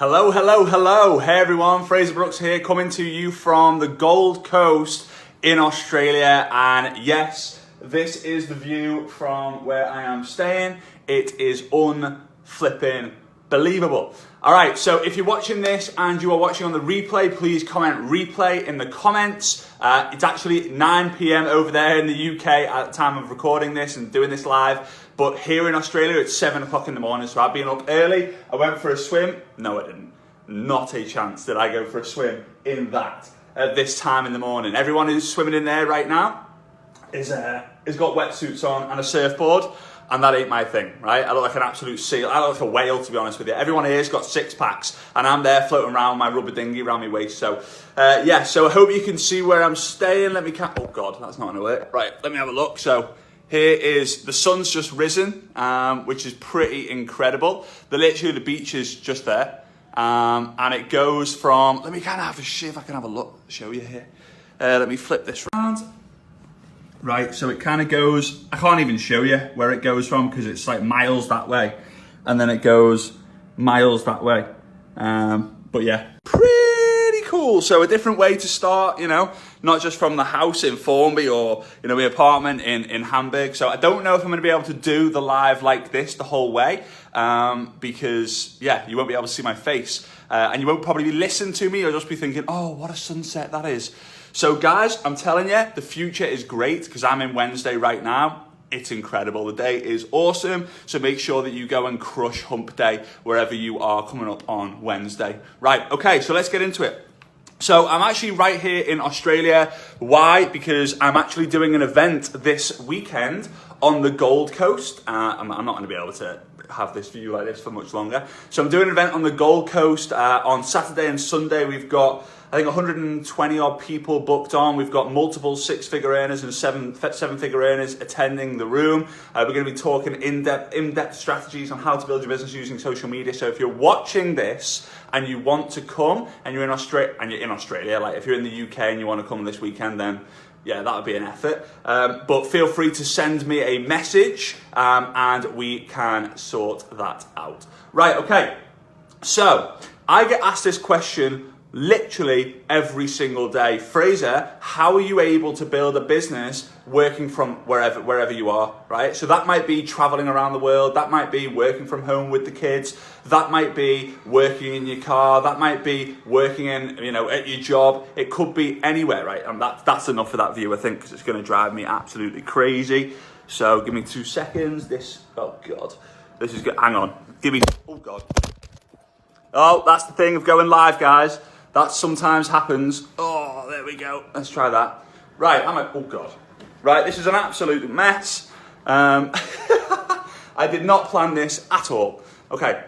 Hello, hello, hello. Hey everyone, Fraser Brooks here, coming to you from the Gold Coast in Australia. And yes, this is the view from where I am staying. It is unflipping believable. All right, so if you're watching this and you are watching on the replay, please comment replay in the comments. It's actually 9 p.m. over there in the UK at the time of recording this and doing this live. But here in Australia, it's 7 o'clock in the morning, so I've been up early. I went for a swim. No, I didn't. Not a chance did I go for a swim in that at this time in the morning. Everyone who's swimming in there right now has got wetsuits on and a surfboard, and that ain't my thing, right? I look like an absolute seal. I look like a whale, to be honest with you. Everyone here's got six packs, and I'm there floating around with my rubber dinghy around my waist. So, yeah, so I hope you can see where I'm staying. Oh, God, that's not going to work. Right, let me have a look. So, here is, the sun's just risen, which is pretty incredible. The beach is just there. And it goes from, let me kind of have a see if I can have a look, show you here. Let me flip this round. Right, so it kind of goes, I can't even show you where it goes from because it's like miles that way. And then it goes miles that way. But yeah, pretty cool. So a different way to start, you know, not just from the house in Formby or, you know, my apartment in Hamburg. So I don't know if I'm going to be able to do the live like this the whole way because, yeah, you won't be able to see my face. And you won't probably listen to me. You'll just be thinking, oh, what a sunset that is. So guys, I'm telling you, the future is great because I'm in Wednesday right now. It's incredible. The day is awesome. So make sure that you go and crush hump day wherever you are coming up on Wednesday. Right, okay, so let's get into it. So I'm actually right here in Australia. Why? Because I'm actually doing an event this weekend on the Gold Coast. I'm not going to be able to have this view like this for much longer. So I'm doing an event on the Gold Coast on Saturday and Sunday. We've got, I think, 120 odd people booked on. We've got multiple six-figure earners and seven-figure earners attending the room. We're going to be talking in-depth strategies on how to build your business using social media. So if you're watching this and you want to come and you're in Australia, like if you're in the UK and you want to come this weekend, then yeah, that would be an effort. But feel free to send me a message and we can sort that out. Right, okay. So I get asked this question literally every single day. Fraser, how are you able to build a business working from wherever you are, right? So that might be traveling around the world. That might be working from home with the kids. That might be working in your car. That might be working in, you know, at your job. It could be anywhere, right? And that's enough for that view, I think, because it's going to drive me absolutely crazy. So give me 2 seconds. Oh God, this is good. Hang on. Oh God. Oh, that's the thing of going live, guys. That sometimes happens. Oh, there we go. Let's try that. Right, oh God. Right, this is an absolute mess. I did not plan this at all. Okay,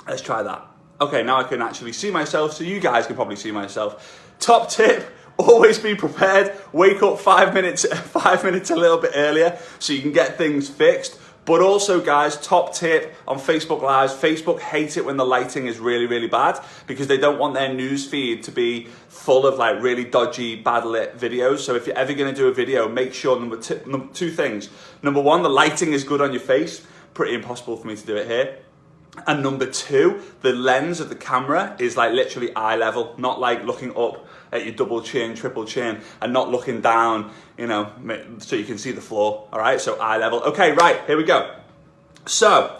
let's try that. Okay, now I can actually see myself, so you guys can probably see myself. Top tip, always be prepared. Wake up 5 minutes a little bit earlier so you can get things fixed. But also, guys, top tip on Facebook Lives, Facebook hates it when the lighting is really, really bad because they don't want their news feed to be full of like really dodgy, bad lit videos. So if you're ever going to do a video, make sure two things. Number one, the lighting is good on your face. Pretty impossible for me to do it here. And number two, the lens of the camera is like literally eye level, not like looking up at your double chin, triple chin, and not looking down, you know, so you can see the floor. All right, so eye level. Okay, right, here we go. So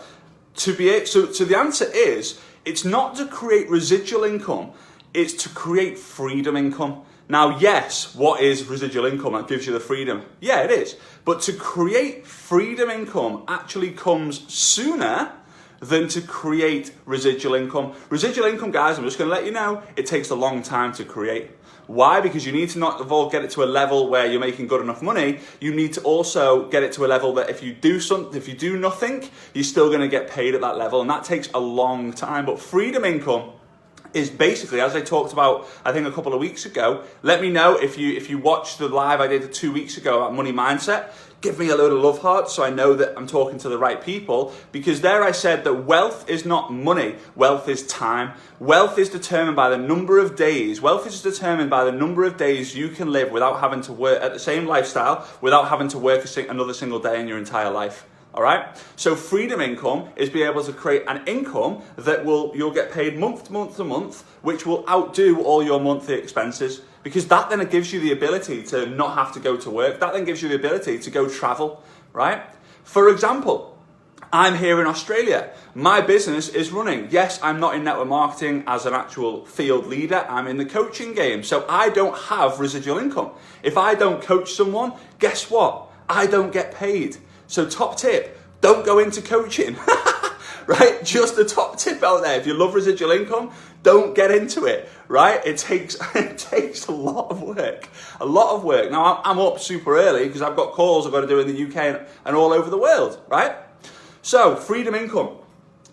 the answer is, it's not to create residual income, it's to create freedom income. Now, yes, what is residual income? That gives you the freedom. Yeah, it is. But to create freedom income actually comes sooner than to create residual income. Residual income, guys, I'm just going to let you know, it takes a long time to create. Why? Because you need to not all get it to a level where you're making good enough money. You need to also get it to a level that if you do nothing, you're still going to get paid at that level, and that takes a long time. But freedom income is basically, as I talked about, I think a couple of weeks ago. Let me know if you watched the live I did 2 weeks ago about money mindset. Give me a load of love hearts so I know that I'm talking to the right people, because there I said that wealth is not money, wealth is time. Wealth is determined by the number of days. Wealth is determined by the number of days you can live without having to work at the same lifestyle, without having to work another single day in your entire life. All right. So freedom income is being able to create an income that you'll get paid month to month to month, which will outdo all your monthly expenses, because that then gives you the ability to not have to go to work. That then gives you the ability to go travel, right? For example, I'm here in Australia. My business is running. Yes, I'm not in network marketing as an actual field leader. I'm in the coaching game. So I don't have residual income. If I don't coach someone, guess what? I don't get paid. So top tip, don't go into coaching, right? Just a top tip out there. If you love residual income, don't get into it, right? It takes a lot of work, Now I'm up super early because I've got calls I've got to do in the UK and all over the world, right? So freedom income.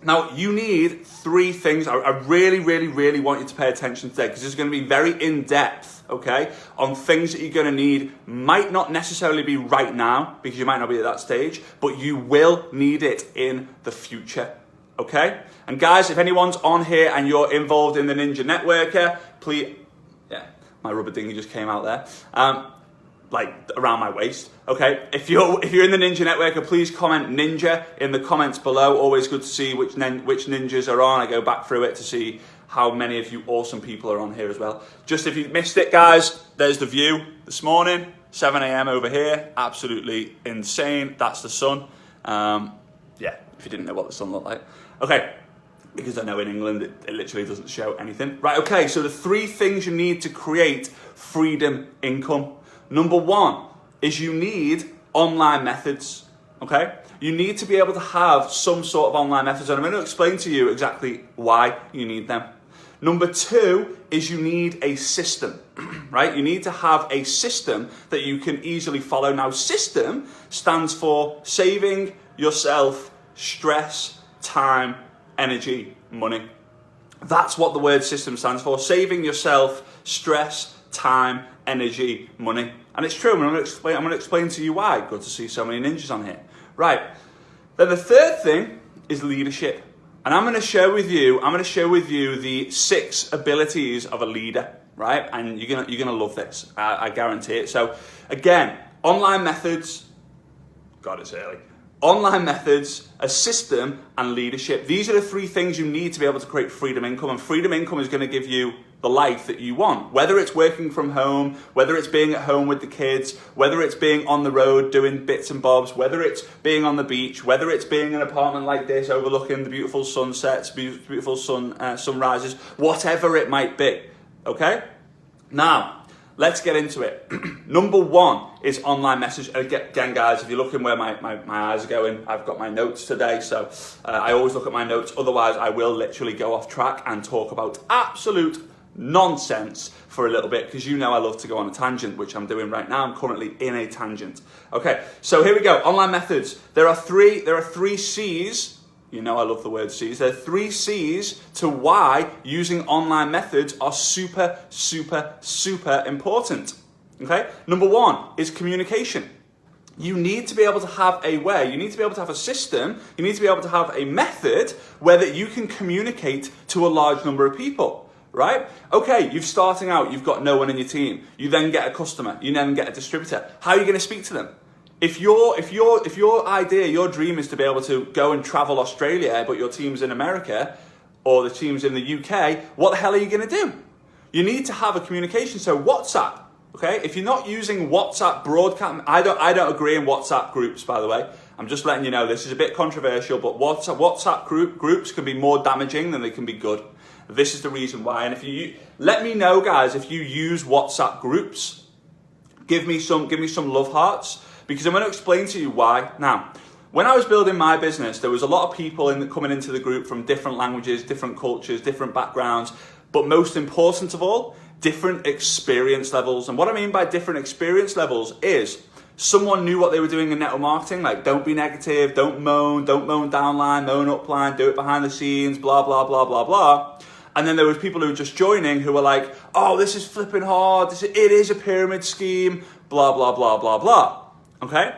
Now you need 3 things. I really, really, really want you to pay attention today, because this is going to be very in-depth, okay, on things that you're going to need. Might not necessarily be right now, because you might not be at that stage, but you will need it in the future, okay? And guys, if anyone's on here and you're involved in the Ninja Networker, please, yeah, my rubber dinghy just came out there. Like around my waist, okay? If you're in the Ninja Networker, please comment Ninja in the comments below. Always good to see which ninjas are on. I go back through it to see how many of you awesome people are on here as well. Just if you missed it, guys, there's the view this morning, 7 a.m. over here. Absolutely insane. That's the sun. Yeah, if you didn't know what the sun looked like. Okay, because I know in England it literally doesn't show anything. Right, okay, so the 3 things you need to create freedom income. Number 1 is you need online methods, okay? You need to be able to have some sort of online methods, and I'm going to explain to you exactly why you need them. Number 2 is you need a system, right? You need to have a system that you can easily follow. Now, system stands for saving yourself stress, time, energy, money. That's what the word system stands for. Saving yourself stress, time, energy, money. And it's true, and I'm going to explain to you why. Good to see so many ninjas on here. Right. Then the 3rd thing is leadership. And I'm going to share with you the 6 abilities of a leader, right? And you're going to love this. I guarantee it. So again, online methods. God, it's early. Online methods, a system, and leadership. These are the 3 things you need to be able to create freedom income. And freedom income is going to give you the life that you want. Whether it's working from home, whether it's being at home with the kids, whether it's being on the road doing bits and bobs, whether it's being on the beach, whether it's being in an apartment like this overlooking the beautiful sunsets, beautiful sunrises, whatever it might be. Okay? Now, let's get into it. Number 1 is online message. Again, guys, if you're looking where my eyes are going, I've got my notes today, so I always look at my notes. Otherwise, I will literally go off track and talk about absolute nonsense for a little bit, because you know I love to go on a tangent, which I'm doing right now. I'm currently in a tangent. Okay, so here we go. Online methods. There are three C's. You know I love the word C's. There are 3 C's to why using online methods are super, super, super important. Okay? Number 1 is communication. You need to be able to have a way, you need to be able to have a system, you need to be able to have a method where that you can communicate to a large number of people. Right? Okay, you're starting out, you've got no one in your team. You then get a customer, you then get a distributor. How are you going to speak to them? If your idea, your dream is to be able to go and travel Australia, but your team's in America or the team's in the UK, what the hell are you going to do? You need to have a communication. So WhatsApp, okay? If you're not using WhatsApp broadcast, I don't agree in WhatsApp groups, by the way. I'm just letting you know this is a bit controversial, but WhatsApp groups can be more damaging than they can be good. This is the reason why. And if you let me know, guys, if you use WhatsApp groups, give me some love hearts, because I'm going to explain to you why. Now, when I was building my business, there was a lot of people coming into the group from different languages, different cultures, different backgrounds, but most important of all, different experience levels. And what I mean by different experience levels is someone knew what they were doing in network marketing, like don't be negative, don't moan downline, moan upline, do it behind the scenes, blah, blah, blah, blah, blah. And then there was people who were just joining who were like, oh, this is flipping hard, it is a pyramid scheme, blah, blah, blah, blah, blah. Okay?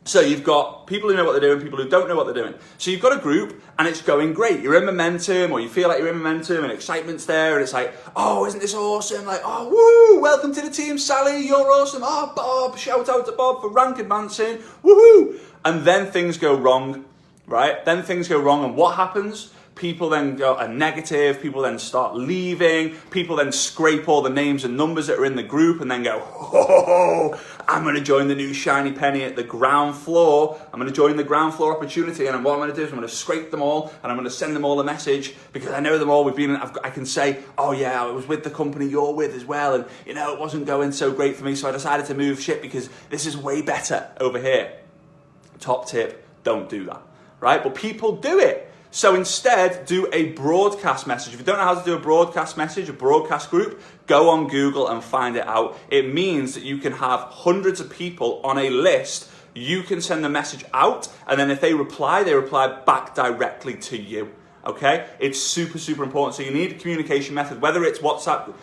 So you've got people who know what they're doing, people who don't know what they're doing. So you've got a group and it's going great. You're in momentum, or you feel like you're in momentum and excitement's there, and it's like, oh, isn't this awesome? Like, oh, woo, welcome to the team, Sally, you're awesome. Oh, Bob, shout out to Bob for rank advancing, woohoo. And then things go wrong, right? Then things go wrong, and what happens? People then are negative, people then start leaving, people then scrape all the names and numbers that are in the group and then go, oh, I'm going to join the new shiny penny at the ground floor. I'm going to join the ground floor opportunity, and what I'm going to do is I'm going to scrape them all and I'm going to send them all a message because I know them all. I can say, oh yeah, I was with the company you're with as well, and you know, it wasn't going so great for me, so I decided to move ship because this is way better over here. Top tip, don't do that, right? But people do it. So instead, do a broadcast message. If you don't know how to do a broadcast message, a broadcast group, go on Google and find it out. It means that you can have hundreds of people on a list. You can send the message out, and then if they reply back directly to you. Okay? It's super, super important. So you need a communication method, whether it's WhatsApp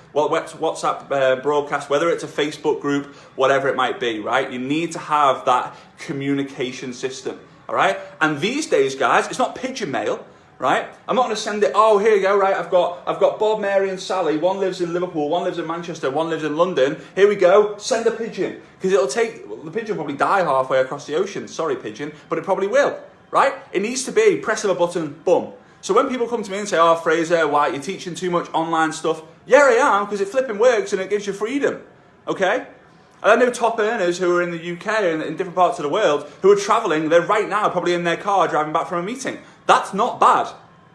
broadcast, whether it's a Facebook group, whatever it might be, right? You need to have that communication system. All right, and these days, guys, it's not pigeon mail, right? I'm not going to send it. Oh, here you go, right? I've got Bob, Mary, and Sally. One lives in Liverpool, one lives in Manchester, one lives in London. Here we go. Send a pigeon, because the pigeon will probably die halfway across the ocean. Sorry, pigeon, but it probably will, right? It needs to be press of a button, boom. So when people come to me and say, "Oh, Fraser, why are you teaching too much online stuff?" Yeah, I am, because it flipping works and it gives you freedom. Okay. And I know top earners who are in the UK and in different parts of the world who are traveling, they're right now probably in their car driving back from a meeting. That's not bad.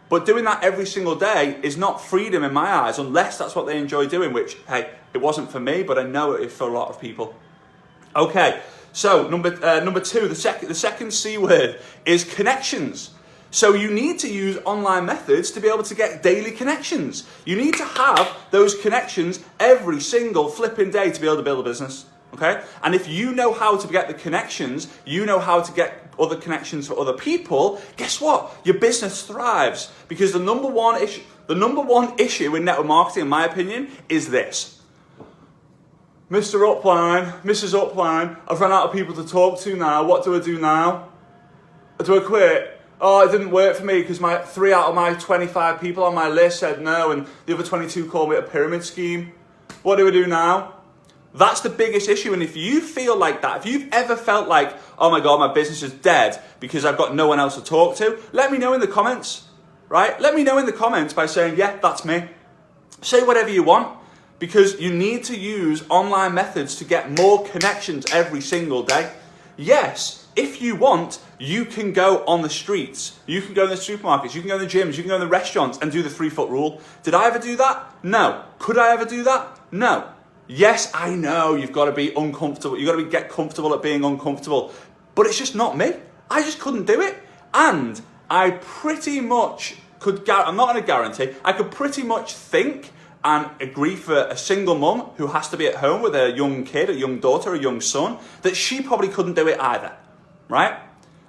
But doing that every single day is not freedom in my eyes, unless that's what they enjoy doing, which, hey, it wasn't for me, but I know it is for a lot of people. Okay, so number two, the second C word is connections. So you need to use online methods to be able to get daily connections. You need to have those connections every single flipping day to be able to build a business. Okay? And if you know how to get the connections, you know how to get other connections for other people, guess what? Your business thrives. Because the number one issue in network marketing, in my opinion, is this. Mr. Upline, Mrs. Upline, I've run out of people to talk to now. What do I do now? Do I quit? Oh, it didn't work for me because 3 out of my 25 people on my list said no, and the other 22 called me a pyramid scheme. What do we do now? That's the biggest issue. And if you feel like that, if you've ever felt like, oh my God, my business is dead because I've got no one else to talk to, let me know in the comments, right? Let me know in the comments by saying, yeah, that's me. Say whatever you want, because you need to use online methods to get more connections every single day. Yes, if you want, you can go on the streets, you can go in the supermarkets, you can go in the gyms, you can go in the restaurants and do the 3-foot rule. Did I ever do that? No. Could I ever do that? No. Yes, I know you've got to be uncomfortable. You've got to get comfortable at being uncomfortable. But it's just not me. I just couldn't do it. And I pretty much could, I'm not going to guarantee, I could pretty much think and agree for a single mum who has to be at home with a young kid, a young daughter, a young son, that she probably couldn't do it either. Right?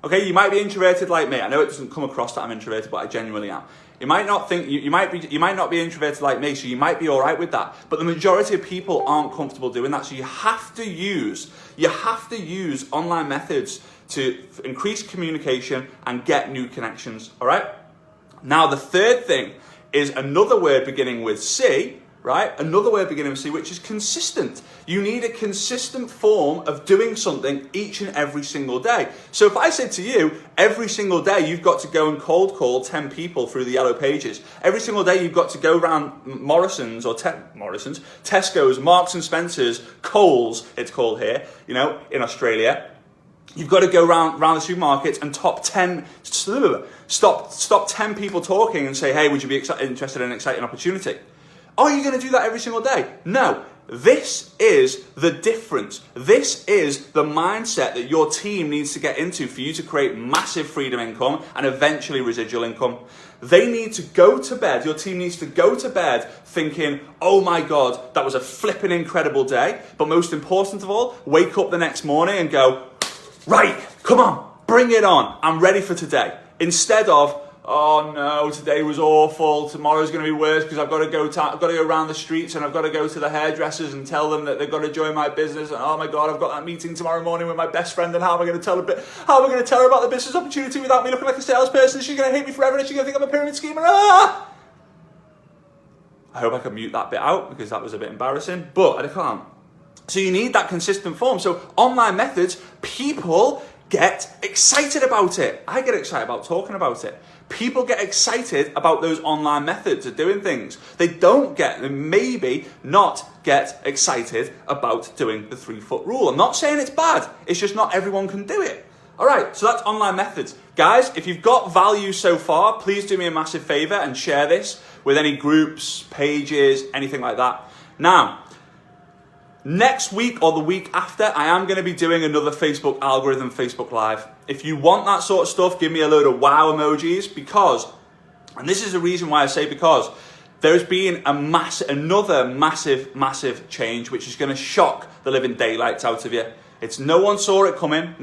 Okay, you might be introverted like me. I know it doesn't come across that I'm introverted, but I genuinely am. You might not think you might not be introverted like me, so you might be all right with that. But the majority of people aren't comfortable doing that. So you have to use online methods to increase communication and get new connections. All right. Now the third thing is another word beginning with C. Right? Another word beginning with C, which is consistent. You need a consistent form of doing something each and every single day. So if I said to you, every single day you've got to go and cold call 10 people through the yellow pages. Every single day you've got to go around Morrison's, Tesco's, Marks and Spencer's, Coles, it's called here, in Australia. You've got to go around the supermarkets and stop 10 people talking and say, hey, would you be interested in an exciting opportunity? Are you going to do that every single day? No. This is the difference. This is the mindset that your team needs to get into for you to create massive freedom income and eventually residual income. They need to go to bed, your team needs to go to bed thinking, oh my God, that was a flipping incredible day. But most important of all, wake up the next morning and go, right, come on, bring it on. I'm ready for today. Instead of, oh no, today was awful, tomorrow's going to be worse because I've got to go around the streets and I've got to go to the hairdressers and tell them that they've got to join my business, and oh my god, I've got that meeting tomorrow morning with my best friend, and how am I going to tell her about the business opportunity without me looking like a salesperson? She's going to hate me forever and she's going to think I'm a pyramid schemer. I hope I can mute that bit out because that was a bit embarrassing, but I can't. So you need that consistent form. So online methods, people get excited about it. I get excited about talking about it. People get excited about those online methods of doing things. They maybe not get excited about doing the 3-foot rule. I'm not saying it's bad. It's just not everyone can do it. All right, so that's online methods. Guys, if you've got value so far, please do me a massive favor and share this with any groups, pages, anything like that. Now, next week or the week after, I am going to be doing another Facebook algorithm, Facebook Live. If you want that sort of stuff, give me a load of wow emojis because, and this is the reason why I say because, there's been another massive change which is going to shock the living daylights out of you. No one saw it coming,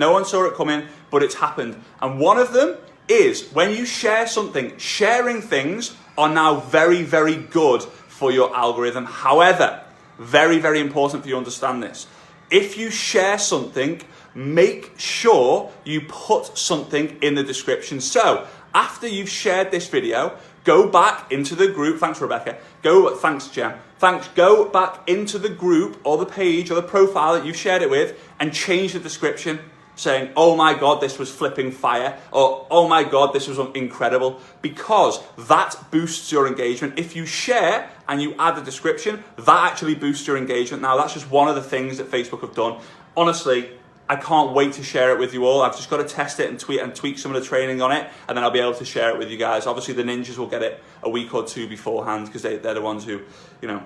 but it's happened. And one of them is when you share something, sharing things are now very, very good for your algorithm. However, very, very important for you to understand this. If you share something, make sure you put something in the description. So after you've shared this video, go back into the group. Thanks, Rebecca. Thanks, Jem. Thanks. Go back into the group or the page or the profile that you've shared it with and change the description saying, oh my God, this was flipping fire, or oh my God, this was incredible, because that boosts your engagement. If you share and you add the description, that actually boosts your engagement. Now, that's just one of the things that Facebook have done. Honestly, I can't wait to share it with you all. I've just got to test it and tweak some of the training on it, and then I'll be able to share it with you guys. Obviously, the ninjas will get it a week or two beforehand because they're the ones who,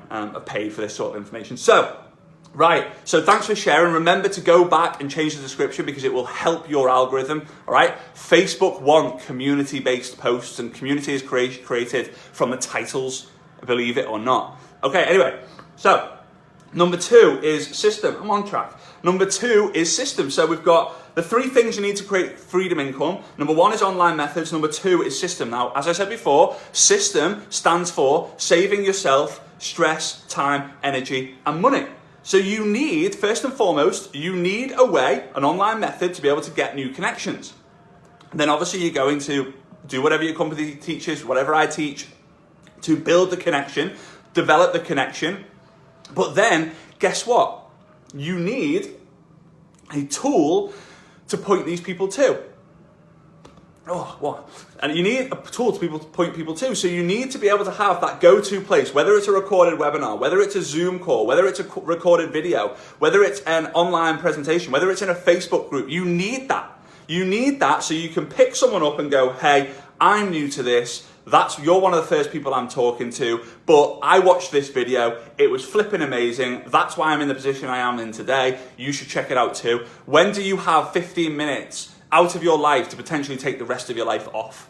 are paid for this sort of information. So thanks for sharing. Remember to go back and change the description because it will help your algorithm, all right? Facebook want community-based posts, and community is created from the titles, believe it or not. Okay, anyway, so number 2 is system. I'm on track. Number 2 is system. So we've got the 3 things you need to create freedom income. Number 1 is online methods. Number 2 is system. Now, as I said before, system stands for saving yourself stress, time, energy, and money. So you need, first and foremost, a way, an online method to be able to get new connections. And then obviously you're going to do whatever your company teaches, whatever I teach, to build the connection, develop the connection. But then, guess what? You need a tool to point these people to. Oh, what? And you need a tool to point people to. So you need to be able to have that go-to place, whether it's a recorded webinar, whether it's a Zoom call, whether it's a recorded video, whether it's an online presentation, whether it's in a Facebook group. You need that. You need that so you can pick someone up and go, hey, I'm new to this. You're one of the first people I'm talking to, but I watched this video. It was flipping amazing. That's why I'm in the position I am in today. You should check it out too. When do you have 15 minutes out of your life to potentially take the rest of your life off?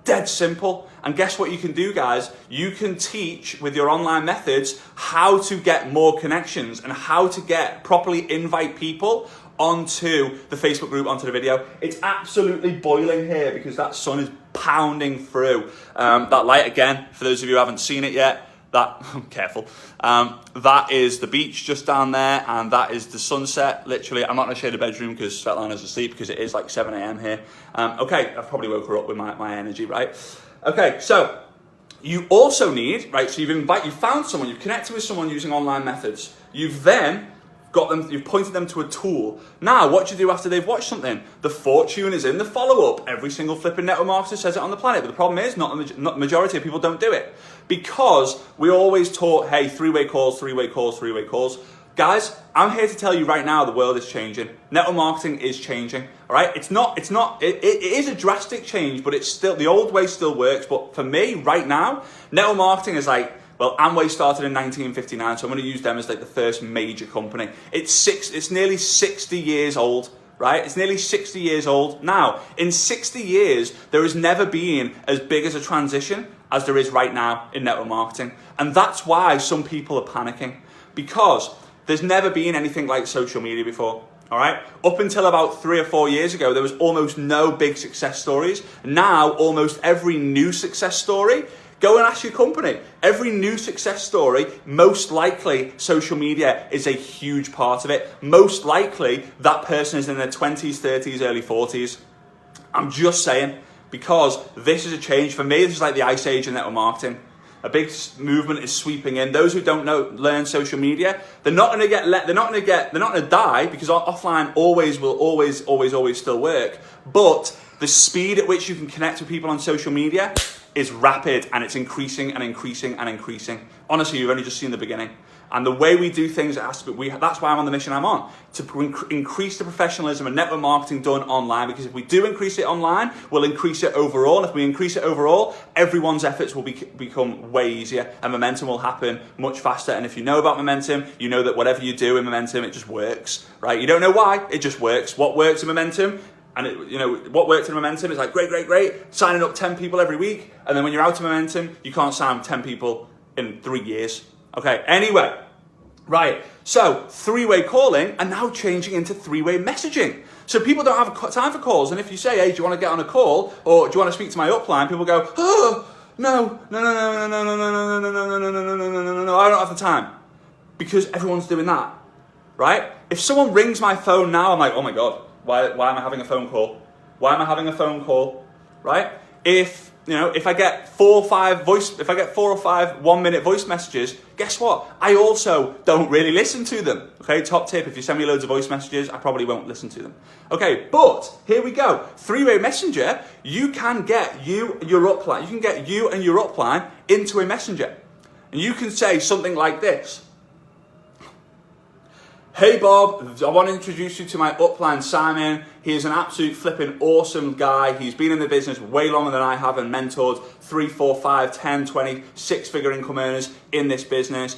Dead simple. And guess what you can do, guys? You can teach with your online methods how to get more connections and how to properly invite people onto the Facebook group, onto the video. It's absolutely boiling here because that sun is pounding through. That light, again, for those of you who haven't seen it yet, careful. That is the beach just down there, and that is the sunset. Literally, I'm not going to share the bedroom because Svetlana's asleep because it is like 7 a.m. here. Okay, I've probably woke her up with my energy, right? Okay, so you also need, right? So you've found someone, you've connected with someone using online methods. You've then you've pointed them to a tool. Now, what do you do after they've watched something? The fortune is in the follow-up. Every single flipping network marketer says it on the planet, but the problem is not the majority of people don't do it because we always taught, hey, 3-way calls, 3-way calls, 3-way calls. Guys, I'm here to tell you right now, the world is changing. Network marketing is changing, all right? It is a drastic change, but it's still, the old way still works. But for me, right now, network marketing is like, well, Amway started in 1959, so I'm going to use them as like the first major company. It's nearly 60 years old, right? It's nearly 60 years old. Now, in 60 years, there has never been as big as a transition as there is right now in network marketing. And that's why some people are panicking, because there's never been anything like social media before. All right. Up until about 3 or 4 years ago, there was almost no big success stories. Now, almost every new success story, go and ask your company. Every new success story, most likely social media is a huge part of it. Most likely that person is in their 20s, 30s, early 40s. I'm just saying, because this is a change. For me, this is like the ice age in network marketing. A big movement is sweeping in. Those who don't learn social media, they're not going to die, because offline will always still work. But the speed at which you can connect with people on social media is rapid, and it's increasing and increasing and increasing. Honestly, you've only just seen the beginning. And the way we do things, that's why I'm on the mission I'm on, to increase the professionalism of network marketing done online. Because if we do increase it online, we'll increase it overall. And if we increase it overall, everyone's efforts will become way easier, and momentum will happen much faster. And if you know about momentum, you know that whatever you do in momentum, it just works, right? You don't know why, it just works. What works in momentum? And what worked in momentum is like, great, signing up 10 people every week. And then when you're out of momentum, you can't sign 10 people in 3 years. Okay, anyway, right, so 3-way calling are now changing into 3-way messaging. So people don't have time for calls, and if you say, hey, do you want to get on a call, or do you want to speak to my upline, people go, oh, no, I don't have the time, because everyone's doing that, right? If someone rings my phone now, I'm like, oh my God, why am I having a phone call? Why am I having a phone call, right? If I get 4 or 5 1-minute voice messages, guess what? I also don't really listen to them. Okay, top tip, if you send me loads of voice messages, I probably won't listen to them. Okay, but here we go. 3-way messenger, you can get you and your upline into a messenger. And you can say something like this. Hey Bob, I want to introduce you to my upline Simon. He's an absolute flipping awesome guy. He's been in the business way longer than I have and mentored 3, 4, 5, 10, 20, 6-figure income earners in this business.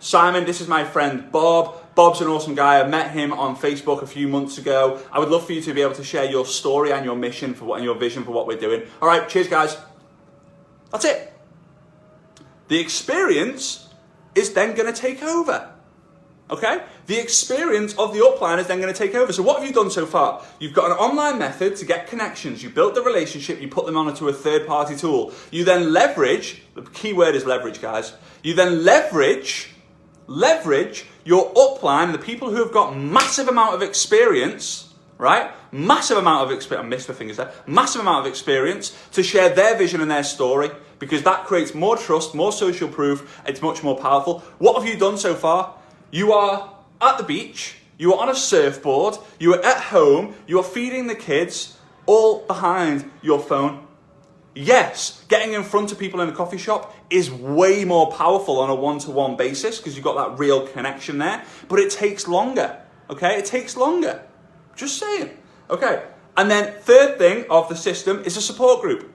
Simon, this is my friend Bob. Bob's an awesome guy. I met him on Facebook a few months ago. I would love for you to be able to share your story and your mission and your vision for what we're doing. All right, cheers guys. That's it. The experience is then going to take over. Okay? The experience of the upline is then going to take over. So what have you done so far? You've got an online method to get connections. You built the relationship. You put them onto a third-party tool. You then leverage, the key word is leverage, guys. You then leverage your upline, the people who have got massive amount of experience, right? Massive amount of experience. I missed my fingers there. Massive amount of experience to share their vision and their story, because that creates more trust, more social proof. It's much more powerful. What have you done so far? You are at the beach, you are on a surfboard, you are at home, you are feeding the kids, all behind your phone. Yes, getting in front of people in a coffee shop is way more powerful on a one-to-one basis, because you've got that real connection there, but it takes longer, okay? It takes longer. Just saying. Okay, and then third thing of the system is a support group.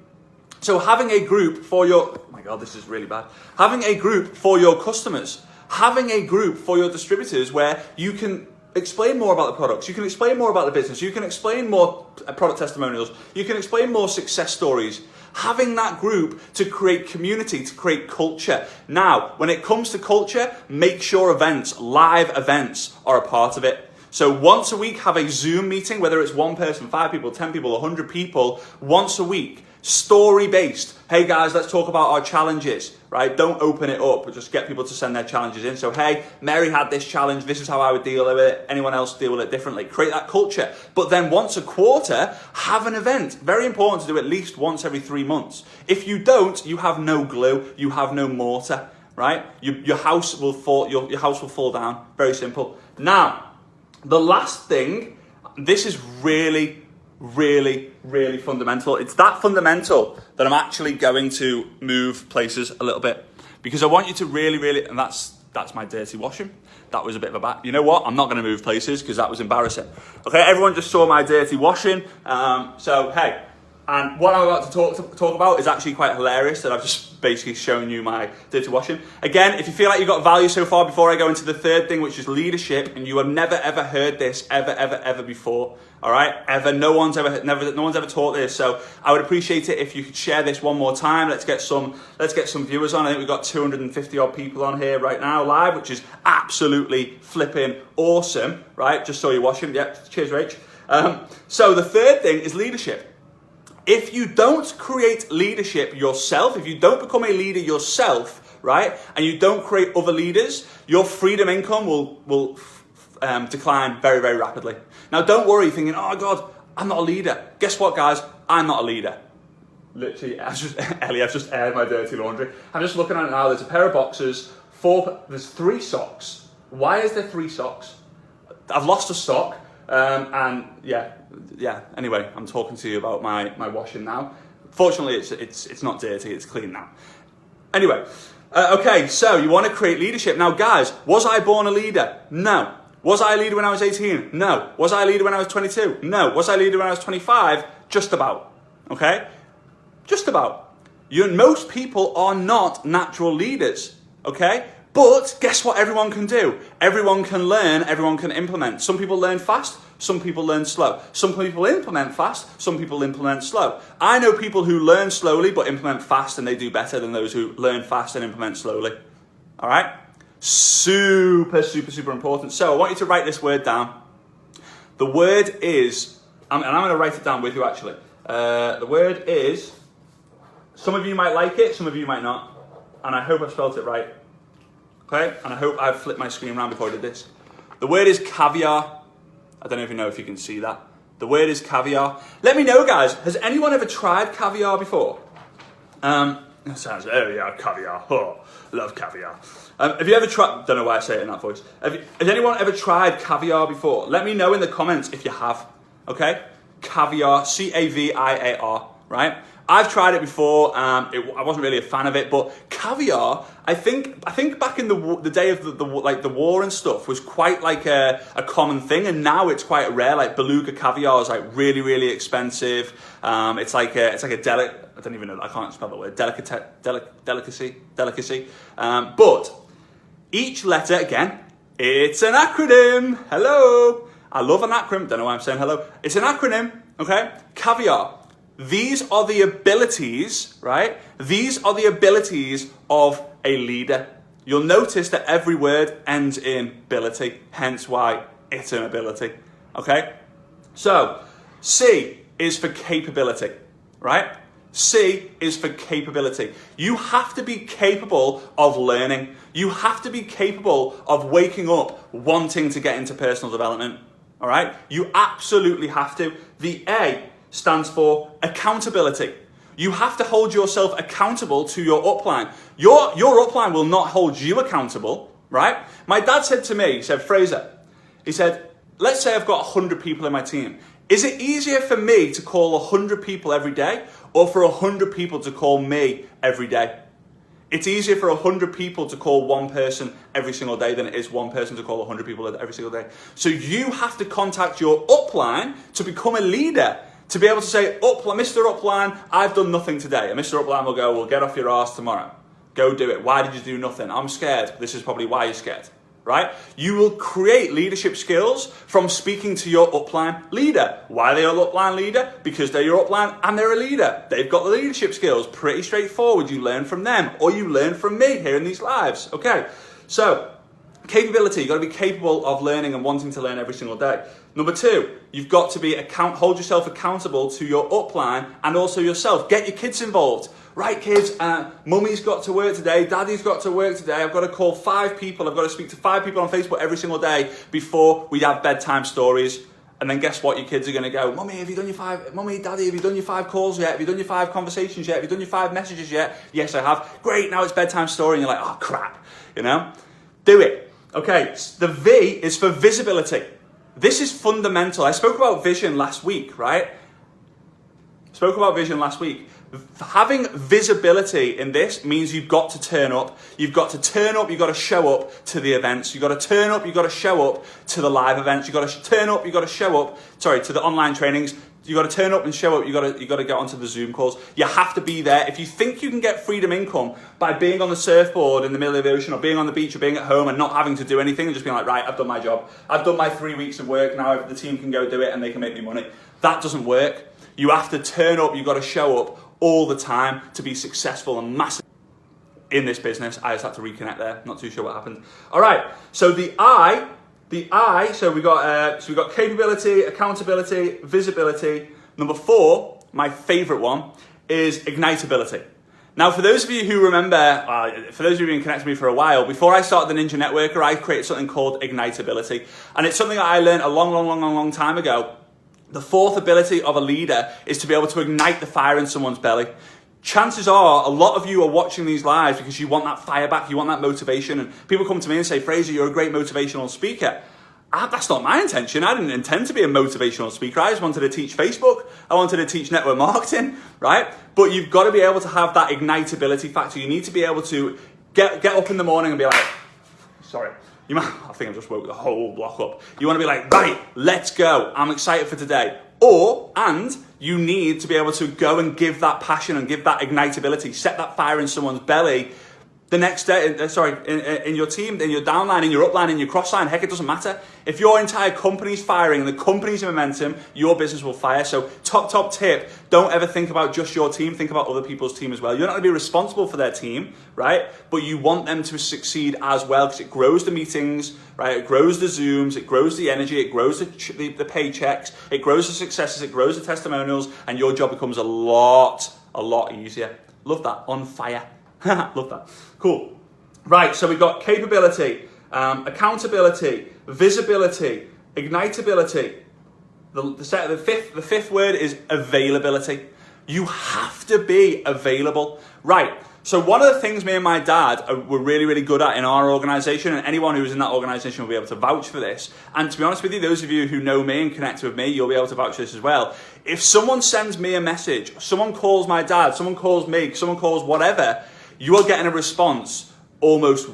So having a group for your, oh my God, this is really bad. Having a group for your customers. Having a group for your distributors where you can explain more about the products, you can explain more about the business, you can explain more product testimonials, you can explain more success stories. Having that group to create community, to create culture. Now, when it comes to culture, make sure events, live events, are a part of it. So once a week, have a Zoom meeting, whether it's 1 person, 5 people, 10 people, 100 people, once a week. Story-based. Hey guys, let's talk about our challenges, right? Don't open it up, but just get people to send their challenges in. So, hey, Mary had this challenge. This is how I would deal with it. Anyone else deal with it differently? Create that culture. But then once a quarter, have an event. Very important to do at least once every 3 months. If you don't, you have no glue. You have no mortar, right? Your house will fall. Your house will fall down. Very simple. Now, the last thing. This is really fundamental. It's that fundamental that I'm actually going to move places a little bit, because I want you to really, and that's my dirty washing. That was a bit of a bad. You know what? I'm not going to move places because that was embarrassing. Okay, everyone just saw my dirty washing. So hey, And what I'm about to talk about is actually quite hilarious, that I've just basically shown you my dirty washing. Again, if you feel like you got value so far, before I go into the third thing, which is leadership, and you have never ever heard this ever before, all right? Ever, no one's ever taught this. So I would appreciate it if you could share this one more time. Let's get some viewers on. I think we've got 250 odd people on here right now live, which is absolutely flipping awesome, right? Just saw you washing. Yeah, cheers, Rach. So the third thing is leadership. If you don't create leadership yourself, if you don't become a leader yourself, right, and you don't create other leaders, your freedom income will decline very rapidly. Now, don't worry thinking, oh God, I'm not a leader. Guess what, guys? I'm not a leader. Literally, Ellie, I've just aired my dirty laundry. I'm just looking at it now. There's a pair of boxers, there's 3 socks. Why is there 3 socks? I've lost a sock, and yeah. Anyway, I'm talking to you about my washing now. Fortunately, it's not dirty. It's clean now. Anyway, okay. So you want to create leadership now, guys. Was I born a leader? No. Was I a leader when I was 18? No. Was I a leader when I was 22? No. Was I a leader when I was 25? Just about. Okay, just about. Most people are not natural leaders. Okay. But guess what everyone can do? Everyone can learn, everyone can implement. Some people learn fast, some people learn slow. Some people implement fast, some people implement slow. I know people who learn slowly but implement fast, and they do better than those who learn fast and implement slowly. All right? Super important. So I want you to write this word down. The word is, and I'm going to write it down with you actually. The word is, some of you might like it, some of you might not. And I hope I've spelled it right. Okay, and I hope I've flipped my screen around before I did this. The word is caviar. I don't even know if you can see that. The word is caviar. Let me know, guys, has anyone ever tried caviar before? It sounds, oh yeah, caviar. Oh, love caviar. Have you ever tried, don't know why I say it in that voice. Has anyone ever tried caviar before? Let me know in the comments if you have. Okay? Caviar, C-A-V-I-A-R, right? I've tried it before. I wasn't really a fan of it, but caviar, I think back in the day of the war and stuff was quite like a common thing, and now it's quite rare. Like beluga caviar is like really expensive. It's like a I don't even know. I can't spell the word. Delicacy. But each letter again, it's an acronym. Hello. I love an acronym. Don't know why I'm saying hello. It's an acronym. Okay. Caviar. These are the abilities, right? These are the abilities of a leader. You'll notice that every word ends in ability, hence why it's an ability, okay? So, C is for capability, right? C is for capability. You have to be capable of learning. You have to be capable of waking up wanting to get into personal development, all right? You absolutely have to. The A stands for accountability. You have to hold yourself accountable to your upline. Your upline will not hold you accountable, right? My dad said to me, he said, Fraser, he said, let's say I've got 100 people in my team. Is it easier for me to call 100 people every day or for 100 people to call me every day? It's easier for 100 people to call one person every single day than it is one person to call 100 people every single day. So you have to contact your upline to become a leader, to be able to say, Mr. Upline, I've done nothing today. And Mr. Upline will go, well, get off your arse tomorrow. Go do it. Why did you do nothing? I'm scared. This is probably why you're scared, right? You will create leadership skills from speaking to your upline leader. Why are they your upline leader? Because they're your upline and they're a leader. They've got the leadership skills. Pretty straightforward. You learn from them or you learn from me here in these lives. Okay, so capability. You've got to be capable of learning and wanting to learn every single day. Number 2, you've got to be hold yourself accountable to your upline and also yourself. Get your kids involved. Right, kids, mummy's got to work today, daddy's got to work today. I've got to call 5 people. I've got to speak to 5 people on Facebook every single day before we have bedtime stories. And then guess what? Your kids are going to go, Mummy, have you done your 5, Mummy, Daddy, have you done your 5 calls yet? Have you done your 5 conversations yet? Have you done your 5 messages yet? Yes, I have. Great, now it's bedtime story. And you're like, oh, crap, you know? Do it. Okay, the V is for visibility. This is fundamental. I spoke about vision last week, right? Having visibility in this means you've got to turn up. You've got to turn up, you've got to show up to the events. You've got to turn up, you've got to show up to the live events. You've got to turn up, you've got to show up, to the online trainings. You got to turn up and show up. You got to get onto the Zoom calls. You have to be there. If you think you can get freedom income by being on the surfboard in the middle of the ocean, or being on the beach, or being at home and not having to do anything, and just being like, right, I've done my job. I've done my 3 weeks of work. Now the team can go do it and they can make me money. That doesn't work. You have to turn up. You've got to show up all the time to be successful and massive in this business. I just had to reconnect there. Not too sure what happened. All right. So the I. So we got capability, accountability, visibility. Number 4, my favorite one, is ignitability. Now, for those of you who remember, for those of you who've been connected to me for a while, before I started the Ninja Networker, I created something called ignitability, and it's something that I learned a long time ago. The 4th ability of a leader is to be able to ignite the fire in someone's belly. Chances are, a lot of you are watching these lives because you want that fire back, you want that motivation, and people come to me and say, Fraser, you're a great motivational speaker. That's not my intention. I didn't intend to be a motivational speaker. I just wanted to teach Facebook. I wanted to teach network marketing, right? But you've got to be able to have that ignitability factor. You need to be able to get up in the morning and be like, sorry. I think I've just woke the whole block up. You want to be like, right, let's go. I'm excited for today. And you need to be able to go and give that passion and give that ignitability, set that fire in someone's belly the next day, in your team, in your downline, in your upline, in your crossline. Heck, it doesn't matter. If your entire company's firing, the company's in momentum, your business will fire. So top tip, don't ever think about just your team. Think about other people's team as well. You're not going to be responsible for their team, right? But you want them to succeed as well, because it grows the meetings, right? It grows the Zooms, it grows the energy, it grows the paychecks, it grows the successes, it grows the testimonials, and your job becomes a lot easier. Love that. On fire. Love that. Cool. Right, so we've got capability, accountability, visibility, ignitability. The fifth word is availability. You have to be available. Right, so one of the things me and my dad were really good at in our organisation, and anyone who's in that organisation will be able to vouch for this, and to be honest with you, those of you who know me and connect with me, you'll be able to vouch for this as well. If someone sends me a message, someone calls my dad, someone calls me, someone calls whatever, you are getting a response almost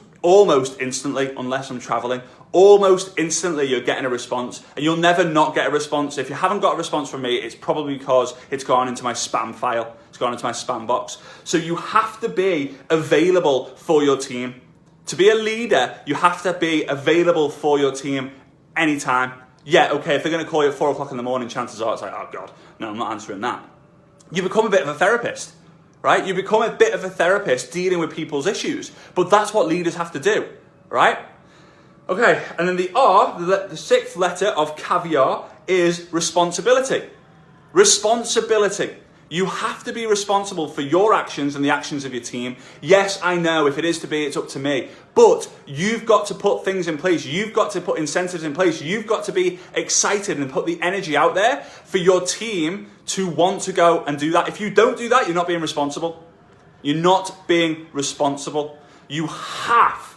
instantly, unless I'm traveling. Almost instantly, you're getting a response, and you'll never not get a response. If you haven't got a response from me, it's probably because it's gone into my spam file. It's gone into my spam box. So you have to be available for your team. To be a leader, you have to be available for your team anytime. Yeah, okay, if they're going to call you at 4 o'clock in the morning, chances are it's like, oh God, no, I'm not answering that. You become a bit of a therapist. Right? You become a bit of a therapist dealing with people's issues. But that's what leaders have to do. Right? Okay, and then the R, the 6th letter of caviar, is responsibility. Responsibility. You have to be responsible for your actions and the actions of your team. Yes, I know, if it is to be, it's up to me. But you've got to put things in place. You've got to put incentives in place. You've got to be excited and put the energy out there for your team to want to go and do that. If you don't do that, you're not being responsible. You're not being responsible. You have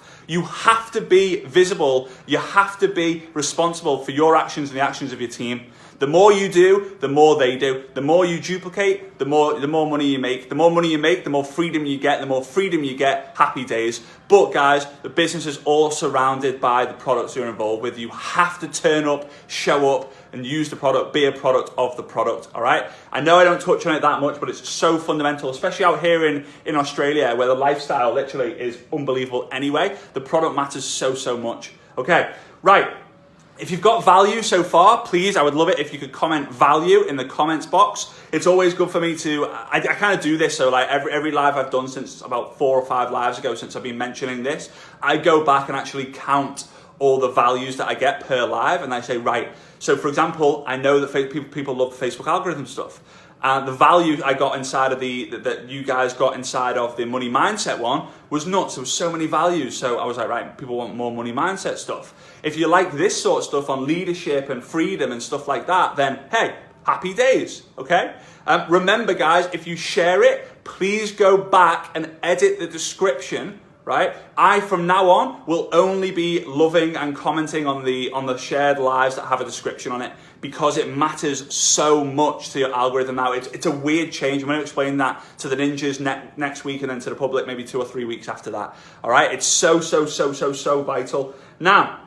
to be visible. You have to be responsible for your actions and the actions of your team. The more you do, the more they do. The more you duplicate, the more money you make. The more money you make, the more freedom you get. The more freedom you get, happy days. But guys, the business is all surrounded by the products you're involved with. You have to turn up, show up, and use the product, be a product of the product, all right? I know I don't touch on it that much, but it's so fundamental, especially out here in Australia, where the lifestyle literally is unbelievable anyway. The product matters so much. Okay, right. If you've got value so far, please, I would love it if you could comment value in the comments box. It's always good for me to, I kind of do this, so like every live I've done since about 4 or 5 lives ago, since I've been mentioning this, I go back and actually count all the values that I get per live, and I say, right, so for example, I know that people love the Facebook algorithm stuff. The value I got inside of that you guys got inside of the money mindset one was nuts. There was so many values. So I was like, right, people want more money mindset stuff. If you like this sort of stuff on leadership and freedom and stuff like that, then hey, happy days, okay? Remember guys, if you share it, please go back and edit the description, right? I, from now on, will only be loving and commenting on the shared lives that have a description on it, because it matters so much to your algorithm now. It's a weird change. I'm going to explain that to the ninjas next week, and then to the public maybe 2 or 3 weeks after that. All right? It's so vital. Now,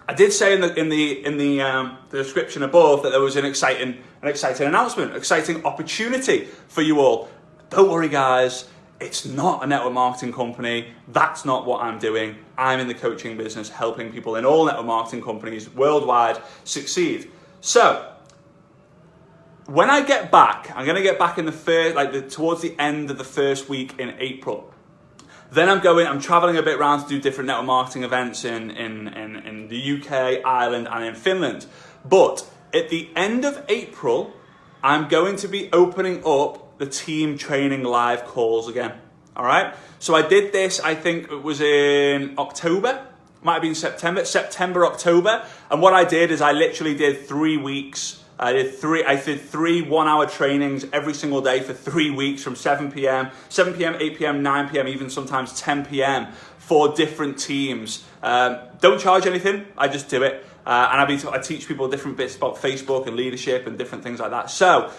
I did say in the description above that there was an exciting announcement, exciting opportunity for you all. Don't worry, guys. It's not a network marketing company. That's not what I'm doing. I'm in the coaching business, helping people in all network marketing companies worldwide succeed. So when I get back, I'm going to get back in towards the end of the first week in April. Then I'm traveling a bit around to do different network marketing events in the UK, Ireland, and in Finland. But at the end of April, I'm going to be opening up the team training live calls again. All right. So I did this, I think it was in October, might have been September, October. And what I did is I literally did 3 weeks. I did three 1-hour trainings every single day for 3 weeks from 7 p.m., 8 p.m., 9 p.m., even sometimes 10 p.m. for different teams. Don't charge anything. I just do it. And I teach people different bits about Facebook and leadership and different things like that. So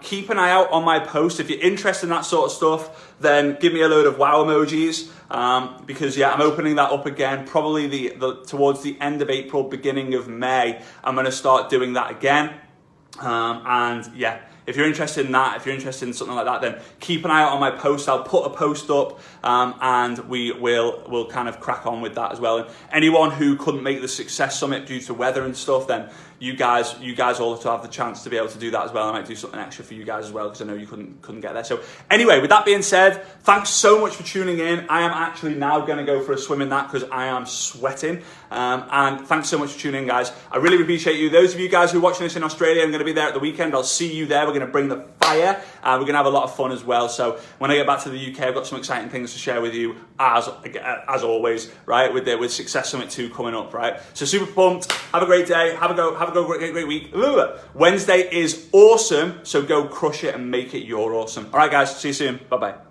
keep an eye out on my post. If you're interested in that sort of stuff, then give me a load of wow emojis. Because I'm opening that up again, probably towards the end of April, beginning of May. I'm going to start doing that again. If you're interested in that, if you're interested in something like that, then keep an eye out on my post. I'll put a post up, and we'll kind of crack on with that as well. And anyone who couldn't make the Success Summit due to weather and stuff, then you guys also have the chance to be able to do that as well. I might do something extra for you guys as well, because I know you couldn't get there. So anyway, with that being said, thanks so much for tuning in. I am actually now going to go for a swim in that because I am sweating. And thanks so much for tuning in, guys. I really appreciate you. Those of you guys who are watching this in Australia, I'm going to be there at the weekend. I'll see you there. We're going to bring the fire. We're going to have a lot of fun as well. So when I get back to the UK, I've got some exciting things to share with you as always, right? With Success Summit 2 coming up, right? So super pumped. Have a great day. Have a great week. Wednesday is awesome. So go crush it and make it your awesome. All right, guys. See you soon. Bye-bye.